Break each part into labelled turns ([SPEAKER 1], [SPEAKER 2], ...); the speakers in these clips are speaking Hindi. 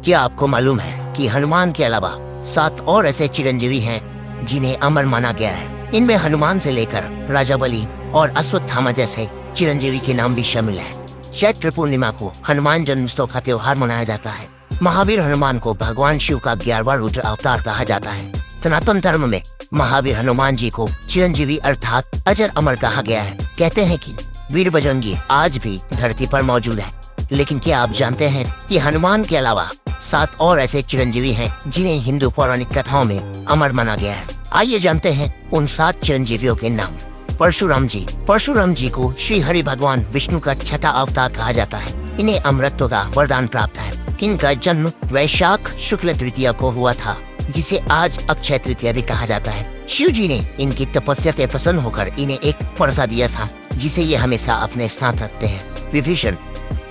[SPEAKER 1] क्या आपको मालूम है कि हनुमान के अलावा 7 और ऐसे चिरंजीवी हैं जिन्हें अमर माना गया है। इनमें हनुमान से लेकर राजा बलि और अश्वत्थामा जैसे चिरंजीवी के नाम भी शामिल है। चैत्र पूर्णिमा को हनुमान जन्मोत्सव का त्योहार मनाया जाता है। महावीर हनुमान को भगवान शिव का 11वां रुद्र अवतार कहा जाता है। सनातन धर्म में महावीर हनुमान जी को चिरंजीवी अर्थात अजर अमर कहा गया है। कहते हैं कि वीर बजरंगी आज भी धरती पर मौजूद है। लेकिन क्या आप जानते हैं कि हनुमान के अलावा 7 और ऐसे चिरंजीवी हैं जिन्हें हिंदू पौराणिक कथाओं में अमर माना गया है। आइए जानते हैं उन 7 चिरंजीवियों के नाम। परशुराम जी। परशुराम जी को श्री हरि भगवान विष्णु का 6वां अवतार कहा जाता है। इन्हें अमरत्व का वरदान प्राप्त है। इनका जन्म वैशाख शुक्ल तृतीया को हुआ था, जिसे आज अक्षय तृतीया भी कहा जाता है। शिव जी ने इनकी तपस्या से प्रसन्न होकर इन्हें एक परसा दिया था, जिसे ये हमेशा अपने साथ रखते हैं। विभीषण।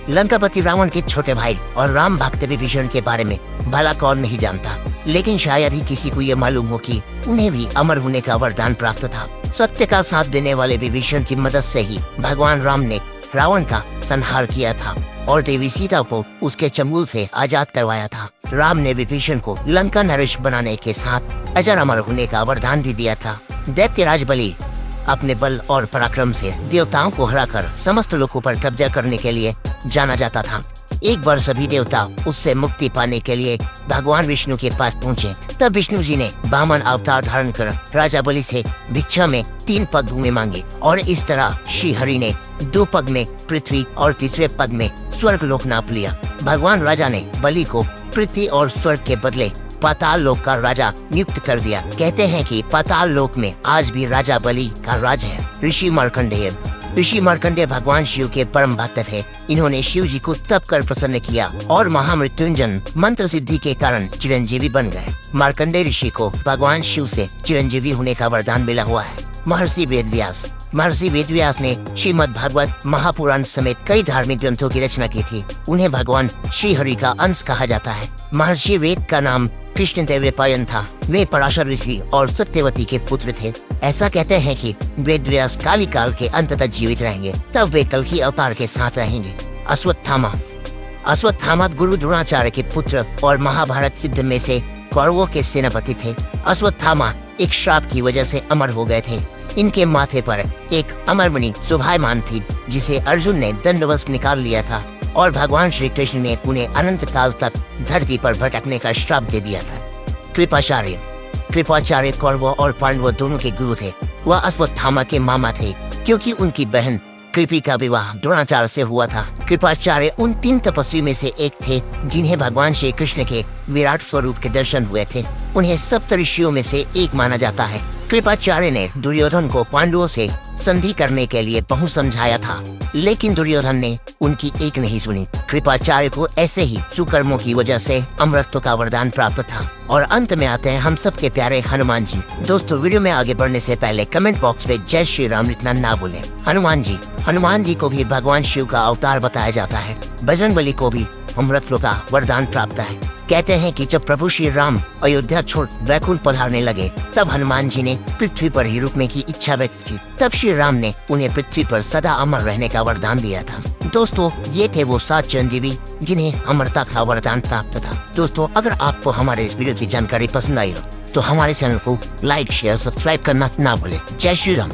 [SPEAKER 1] लंकापति रावण के छोटे भाई और राम भक्त विभीषण के बारे में भला कौन नहीं जानता, लेकिन शायद ही किसी को ये मालूम हो कि उन्हें भी अमर होने का वरदान प्राप्त था। सत्य का साथ देने वाले विभीषण की मदद से ही भगवान राम ने रावण का संहार किया था और देवी सीता को उसके चंगुल से आजाद करवाया था। राम ने विभीषण को लंका नरेश बनाने के साथ अजर अमर होने का वरदान भी दिया था। दैत्यराज बलि अपने बल और पराक्रम से देवताओं को हराकर समस्त लोगों पर कब्जा करने के लिए जाना जाता था। एक बार सभी देवता उससे मुक्ति पाने के लिए भगवान विष्णु के पास पहुँचे। तब विष्णु जी ने वामन अवतार धारण कर राजा बलि से भिक्षा में 3 पग भूमि मांगी और इस तरह श्री हरि ने 2 पग में पृथ्वी और तीसरे पग में स्वर्ग लोक नाप लिया। भगवान राजा ने बलि को पृथ्वी और स्वर्ग के बदले पाताल लोक का राजा नियुक्त कर दिया। कहते हैं कि पाताल लोक में आज भी राजा बलि का राज है। ऋषि मार्कंडेय। ऋषि मार्कंडेय भगवान शिव के परम भक्त थे। इन्होंने शिव जी को तप कर प्रसन्न किया और महामृत्युंजय मंत्र सिद्धि के कारण चिरंजीवी बन गए। मार्कंडेय ऋषि को भगवान शिव से चिरंजीवी होने का वरदान मिला हुआ है। महर्षि वेदव्यास। महर्षि वेदव्यास ने श्रीमद् भागवत महापुराण समेत कई धार्मिक ग्रंथों की रचना की थी। उन्हें भगवान श्री हरि का अंश कहा जाता है। महर्षि वेद का नाम कृष्णदेवरायन था। वे पराशर ऋषि और सत्यवती के पुत्र थे। ऐसा कहते हैं कि वेदव्यास काली काल के अंत तक जीवित रहेंगे, तब वे कल्कि अवतार के साथ रहेंगे। अश्वत्थामा। अश्वत्थामा गुरु द्रोणाचार्य के पुत्र और महाभारत युद्ध में से कौरवों के सेनापति थे। अश्वत्थामा एक श्राप की वजह से अमर हो गए थे। इनके माथे पर एक अमरमणि शोभायमान थी, जिसे अर्जुन ने दंडवश निकाल लिया था और भगवान श्री कृष्ण ने उन्हें अनंत काल तक धरती पर भटकने का श्राप दे दिया था। कृपाचार्य। कृपाचार्य कौरवों और पांडवों दोनों के गुरु थे। वह अश्वत्थामा के मामा थे, क्योंकि उनकी बहन कृपि का विवाह द्रोणाचार्य से हुआ था। कृपाचार्य उन 3 तपस्वी में से एक थे जिन्हें भगवान श्री कृष्ण के विराट स्वरूप के दर्शन हुए थे। उन्हें सप्त ऋषियों में से एक माना जाता है। कृपाचार्य ने दुर्योधन को पांडवों से संधि करने के लिए बहुत समझाया था, लेकिन दुर्योधन ने उनकी एक नहीं सुनी। कृपाचार्य को ऐसे ही सुकर्मों की वजह से अमरत्व का वरदान प्राप्त था। और अंत में आते हैं हम सबके प्यारे हनुमान जी। दोस्तों, वीडियो में आगे बढ़ने से पहले कमेंट बॉक्स में जय श्री राम लिखना ना भूलें। हनुमान जी को भी भगवान शिव का अवतार बताया जाता है। बजरंगबली को भी अमरत्व का वरदान प्राप्त है। कहते हैं कि जब प्रभु श्री राम अयोध्या छोड़ वैकुंठ पधारने लगे, तब हनुमान जी ने पृथ्वी पर ही रुकने की इच्छा व्यक्त की। तब श्री राम ने उन्हें पृथ्वी पर सदा अमर रहने का वरदान दिया था। दोस्तों, ये थे वो 7 चिरंजीवी जिन्हें अमरता का वरदान प्राप्त था। दोस्तों, अगर आपको हमारे इस वीडियो की जानकारी पसंद आई हो तो हमारे चैनल को लाइक शेयर सब्सक्राइब करना ना भूलें। जय श्री राम।